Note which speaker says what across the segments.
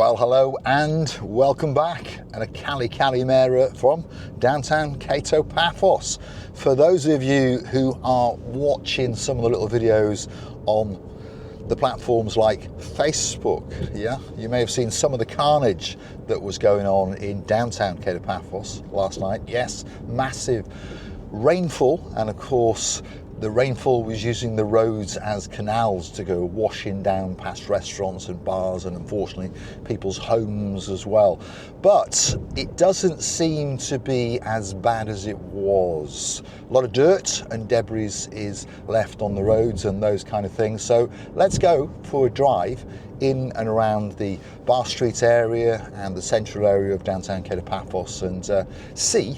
Speaker 1: Well, hello and welcome back, and a Kalimera from downtown Kato Paphos. For those of you who are watching some of the little videos on the platforms like Facebook, you may have seen some of the carnage that was going on in downtown Kato Paphos last night. Yes, massive rainfall, and of course the rainfall was using the roads as canals to go washing down past restaurants and bars, and unfortunately people's homes as well. But it doesn't seem to be as bad as it was. A lot of dirt and debris is left on the roads and those kind of things. So let's go for a drive in and around the Bar Street area and the central area of downtown Kato Paphos and see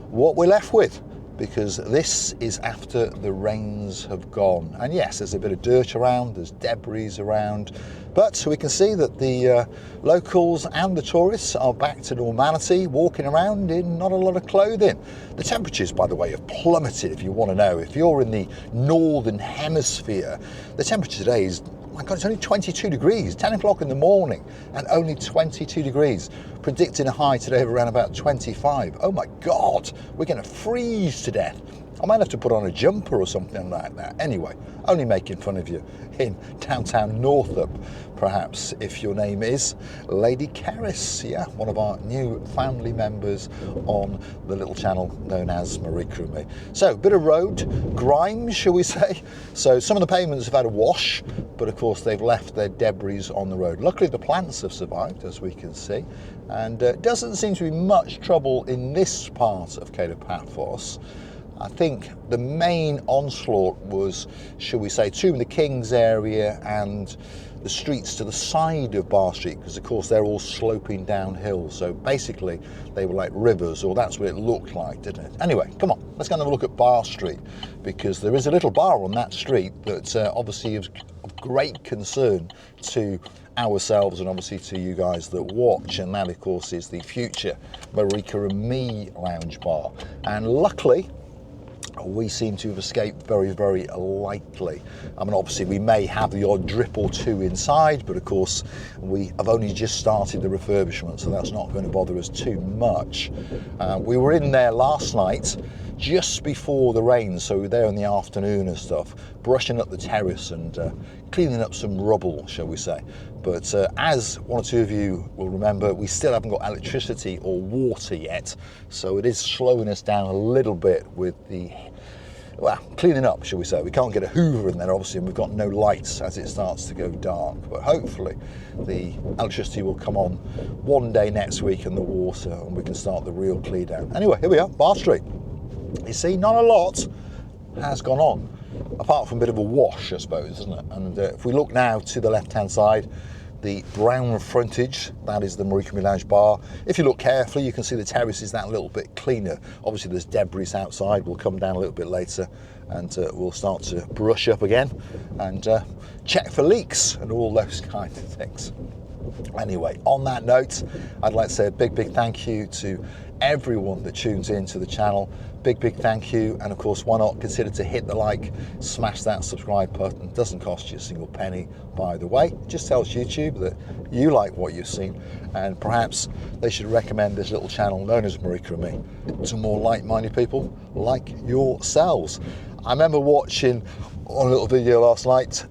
Speaker 1: what we're left with, because this is after the rains have gone. And yes, there's a bit of dirt around, there's debris around, but we can see that the locals and the tourists are back to normality, walking around in not a lot of clothing. The temperatures, by the way, have plummeted. If you want to know, if you're in the northern hemisphere, the temperature today is, oh my God, it's only 22 degrees, 10 o'clock in the morning, and only 22 degrees. Predicting a high today of around about 25. Oh my God, we're going to freeze to death. I might have to put on a jumper or something like that. Anyway, only making fun of you in downtown Northup, perhaps, if your name is Lady Keris, one of our new family members on the little channel known as Marika and me. So, bit of road grime, shall we say. So some of the pavements have had a wash, but of course they've left their debris on the road. Luckily the plants have survived, as we can see, and doesn't seem to be much trouble in this part of Kato Paphos. I think the main onslaught was, shall we say, Tomb of the Kings area and the streets to the side of Bar Street, because of course they're all sloping downhill. So basically they were like rivers, or that's what it looked like, didn't it? Anyway, come on, let's go and have a look at Bar Street, because there is a little bar on that street that obviously is of great concern to ourselves and obviously to you guys that watch, and that of course is the future Marika and me lounge bar. And luckily we seem to have escaped very, very lightly. I mean, obviously we may have the odd drip or two inside, but of course we have only just started the refurbishment, so that's not going to bother us too much. We were in there last night just before the rain, so we were there in the afternoon and stuff, brushing up the terrace and cleaning up some rubble, shall we say. But as one or two of you will remember, we still haven't got electricity or water yet, so it is slowing us down a little bit with the, well, cleaning up, shall we say. We can't get a hoover in there, obviously, and we've got no lights as it starts to go dark. But hopefully the electricity will come on one day next week, and the water, and we can start the real clear down. Anyway, here we are, Bar Street. You see, not a lot has gone on, apart from a bit of a wash, I suppose, isn't it? And if we look now to the left-hand side, the brown frontage, that is the Marika and me Lounge bar. If you look carefully, you can see the terrace is that little bit cleaner. Obviously there's debris outside. We'll come down a little bit later and we'll start to brush up again and check for leaks and all those kind of things. Anyway, on that note, I'd like to say a big thank you to everyone that tunes into the channel. Big thank you, and of course, why not consider to hit the like, smash that subscribe button. It doesn't cost you a single penny, by the way. It just tells YouTube that you like what you've seen, and perhaps they should recommend this little channel known as Marika and me to more like-minded people like yourselves. I remember watching on a little video last night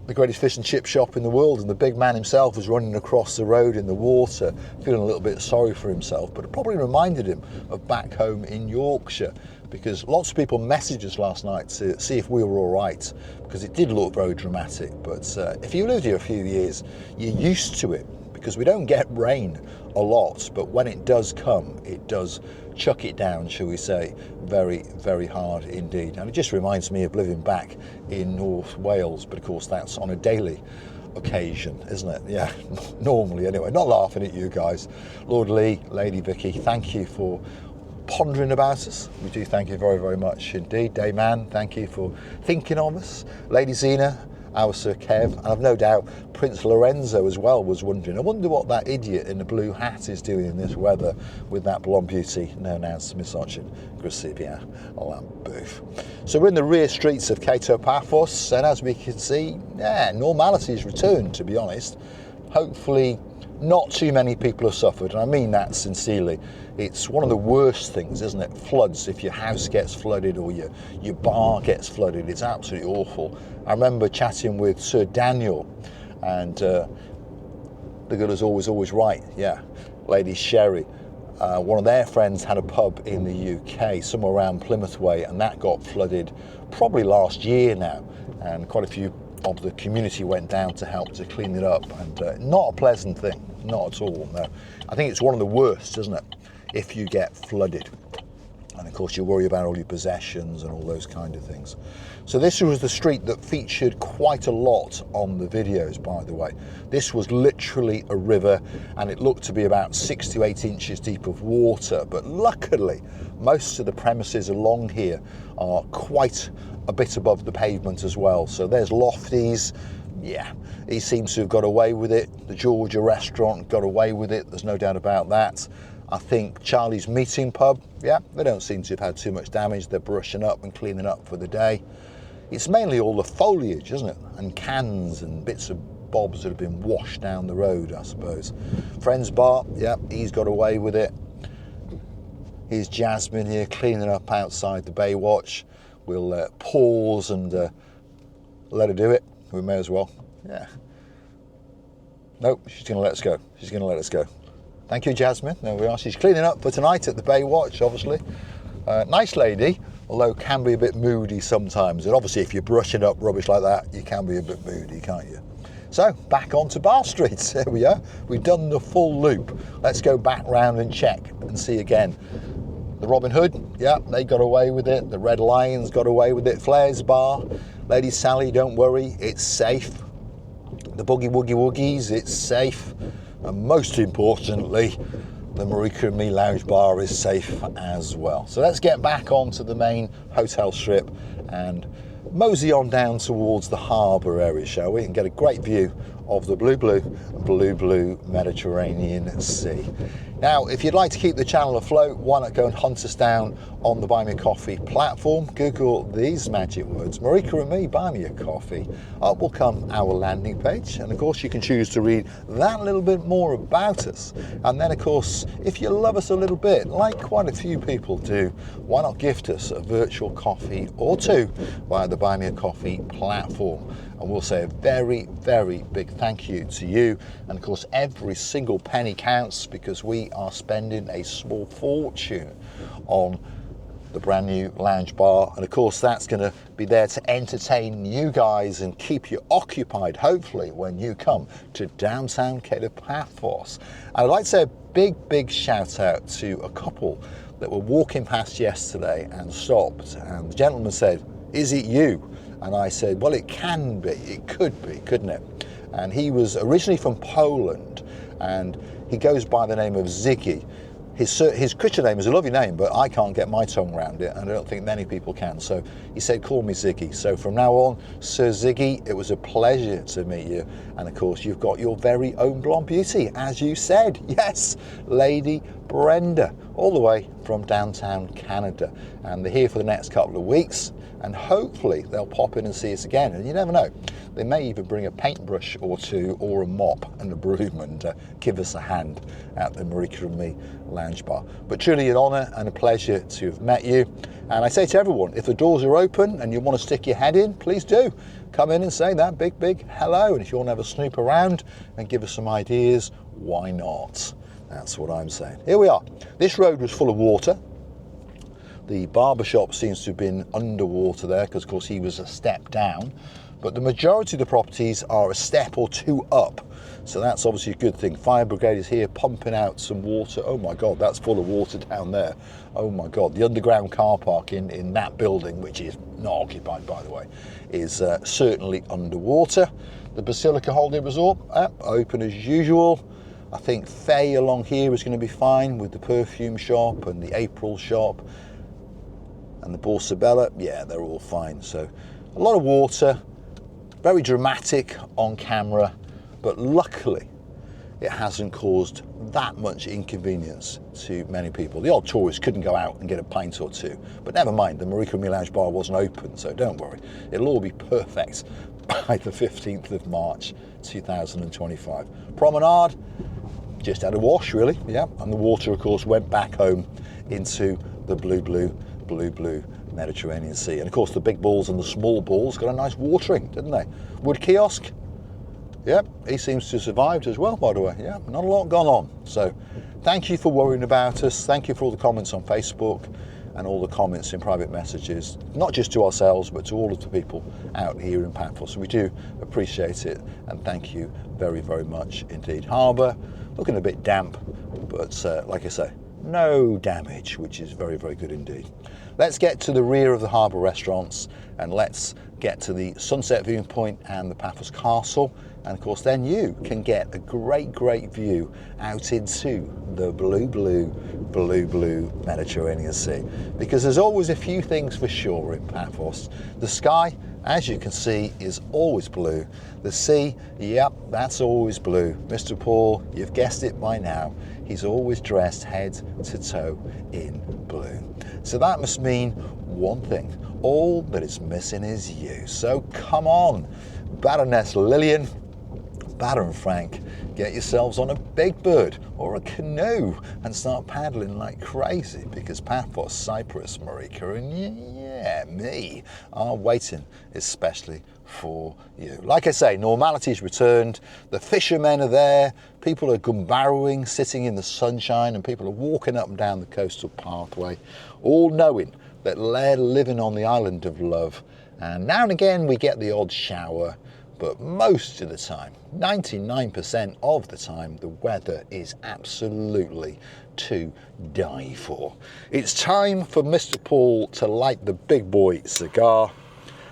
Speaker 1: the greatest fish and chip shop in the world, and the big man himself was running across the road in the water, feeling a little bit sorry for himself, but it probably reminded him of back home in Yorkshire, because lots of people messaged us last night to see if we were all right, because it did look very dramatic. But if you lived here a few years, you're used to it, because we don't get rain a lot, but when it does come, it does chuck it down, shall we say, very, very hard indeed. And it just reminds me of living back in North Wales, but of course that's on a daily occasion, isn't it? Yeah, normally anyway. Not laughing at you guys. Lord Lee, Lady Vicky, thank you for pondering about us. We do thank you very, very much indeed. Dayman, thank you for thinking of us. Lady Zena, our Sir Kev, and I've no doubt Prince Lorenzo as well was wondering, I wonder what that idiot in the blue hat is doing in this weather with that blonde beauty known as Misogyn Gracibia Lambouf. So we're in the rear streets of Kato Paphos, and as we can see, normality has returned, to be honest. Hopefully not too many people have suffered, and I mean that sincerely. It's one of the worst things, isn't it? Floods. If your house gets flooded or your bar gets flooded, it's absolutely awful. I remember chatting with Sir Daniel, and the girl is always right, yeah, Lady Sherry. One of their friends had a pub in the UK, somewhere around Plymouth way, and that got flooded probably last year now, and quite a few of the community went down to help to clean it up, and not a pleasant thing, not at all, no. I think it's one of the worst, isn't it, if you get flooded. And of course you worry about all your possessions and all those kind of things. So this was the street that featured quite a lot on the videos, by the way. This was literally a river, and it looked to be about 6 to 8 inches deep of water, but luckily most of the premises along here are quite a bit above the pavement as well. So there's Lofties, yeah, he seems to have got away with it. The Georgia restaurant got away with it, there's no doubt about that. I think Charlie's Meeting Pub, yeah, they don't seem to have had too much damage. They're brushing up and cleaning up for the day. It's mainly all the foliage, isn't it? And cans and bits of bobs that have been washed down the road, I suppose. Friend's Bar, yeah, he's got away with it. Here's Jasmine here cleaning up outside the Baywatch. We'll pause and let her do it. We may as well, yeah. Nope, she's going to let us go. She's going to let us go. Thank you, Jasmine. There we are. She's cleaning up for tonight at the Baywatch, obviously. Nice lady, although can be a bit moody sometimes. And obviously, if you're brushing up rubbish like that, you can be a bit moody, can't you? So, back onto Bar Street. There we are. We've done the full loop. Let's go back round and check and see again. The Robin Hood, yeah, they got away with it. The Red Lions got away with it. Flair's Bar. Lady Sally, don't worry, it's safe. The Boogie Woogie Woogies, it's safe. And most importantly, the Marika and Me Lounge Bar is safe as well. So let's get back onto the main hotel strip and mosey on down towards the harbour area, shall we, and get a great view of the blue Mediterranean Sea. Now, if you'd like to keep the channel afloat, why not go and hunt us down on the Buy Me a Coffee platform. Google these magic words, Marika and Me, Buy Me a Coffee. Up will come our landing page, and of course you can choose to read that little bit more about us. And then of course, if you love us a little bit, like quite a few people do, why not gift us a virtual coffee or two via the Buy Me a Coffee platform. And we'll say a very, very big thank you to you. And of course, every single penny counts, because we are spending a small fortune on the brand new lounge bar. And of course, that's going to be there to entertain you guys and keep you occupied, hopefully, when you come to downtown Kato Paphos. And I'd like to say a big, big shout out to a couple that were walking past yesterday and stopped. And the gentleman said, "Is it you?" And I said, well, it can be, it could be, couldn't it? And he was originally from Poland, and he goes by the name of Ziggy. His Christian name is a lovely name, but I can't get my tongue around it, and I don't think many people can. So he said, call me Ziggy. So from now on, Sir Ziggy, it was a pleasure to meet you. And of course, you've got your very own blonde beauty, as you said. Yes, Lady Brenda, all the way from downtown Canada. And they're here for the next couple of weeks, and hopefully they'll pop in and see us again. And you never know, they may even bring a paintbrush or two, or a mop and a broom, and give us a hand at the Marika and Me Lounge Bar. But truly an honour and a pleasure to have met you. And I say to everyone, if the doors are open and you want to stick your head in, please do. Come in and say that big, big hello. And if you want to have a snoop around and give us some ideas, why not? That's what I'm saying. Here we are. This road was full of water. The barber shop seems to have been underwater there, because of course he was a step down. But the majority of the properties are a step or two up. So that's obviously a good thing. Fire brigade is here pumping out some water. Oh my God, that's full of water down there. Oh my God, the underground car park in that building, which is not occupied by the way, is certainly underwater. The Basilica Holiday Resort, open as usual. I think Faye along here is going to be fine with the perfume shop and the April shop. And the Borsa Bella, yeah, they're all fine. So a lot of water, very dramatic on camera, but luckily it hasn't caused that much inconvenience to many people. The odd tourist couldn't go out and get a pint or two, but never mind, the Marika and Me Lounge Bar wasn't open, so don't worry. It'll all be perfect by the 15th of March 2025. Promenade, just had a wash really, yeah. And the water, of course, went back home into the blue Mediterranean Sea. And of course, the big bulls and the small bulls got a nice watering, didn't they? Wood kiosk, yep, he seems to have survived as well, by the way. Yeah, not a lot gone on. So thank you for worrying about us. Thank you for all the comments on Facebook and all the comments in private messages, not just to ourselves, but to all of the people out here in Paphos. We do appreciate it, and thank you very, very much indeed. Harbour, looking a bit damp, but like I say, no damage, which is very, very good indeed. Let's get to the rear of the harbour restaurants, and let's get to the sunset viewing point and the Paphos Castle. And of course, then you can get a great, great view out into the blue Mediterranean Sea. Because there's always a few things for sure in Paphos. The sky, as you can see, is always blue. The sea, yep, that's always blue. Mr. Paul, you've guessed it by now. He's always dressed head to toe in blue. So that must mean one thing. All that is missing is you. So come on, Baroness Lillian, Baron Frank, get yourselves on a big bird or a canoe and start paddling like crazy, because Paphos, Cyprus, Marika and yeah, me are waiting especially for you. Like I say, normality's returned. The fishermen are there. People are gumbarrowing, sitting in the sunshine, and people are walking up and down the coastal pathway, all knowing that they're living on the island of love. And now and again we get the odd shower, but most of the time, 99% of the time, the weather is absolutely to die for. It's time for Mr. Paul to light the big boy cigar.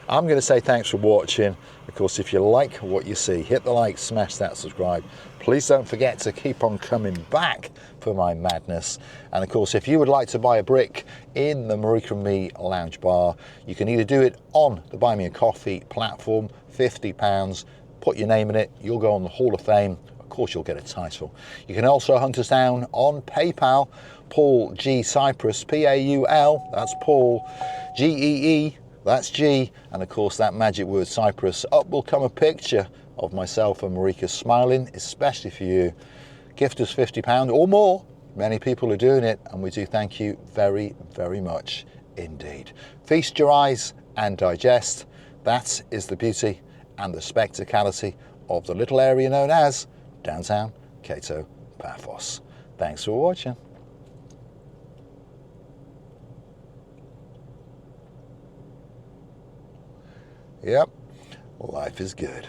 Speaker 1: I'm going to say thanks for watching. Of course, if you like what you see, hit the like, smash that subscribe. Please don't forget to keep on coming back for my madness. And of course, if you would like to buy a brick in the Marika and Me Lounge Bar, you can either do it on the Buy Me a Coffee platform, £50, put your name in it, you'll go on the Hall of Fame. Of course, you'll get a title. You can also hunt us down on PayPal, Paul G Cyprus, P-A-U-L, that's Paul, G-E-E, that's G, and of course that magic word Cyprus. Up will come a picture of myself and Marika smiling, especially for you. Gift us £50 or more. Many people are doing it, and we do thank you very, very much indeed. Feast your eyes and digest. That is the beauty and the spectacality of the little area known as downtown Kato Paphos. Thanks for watching. Yep, life is good.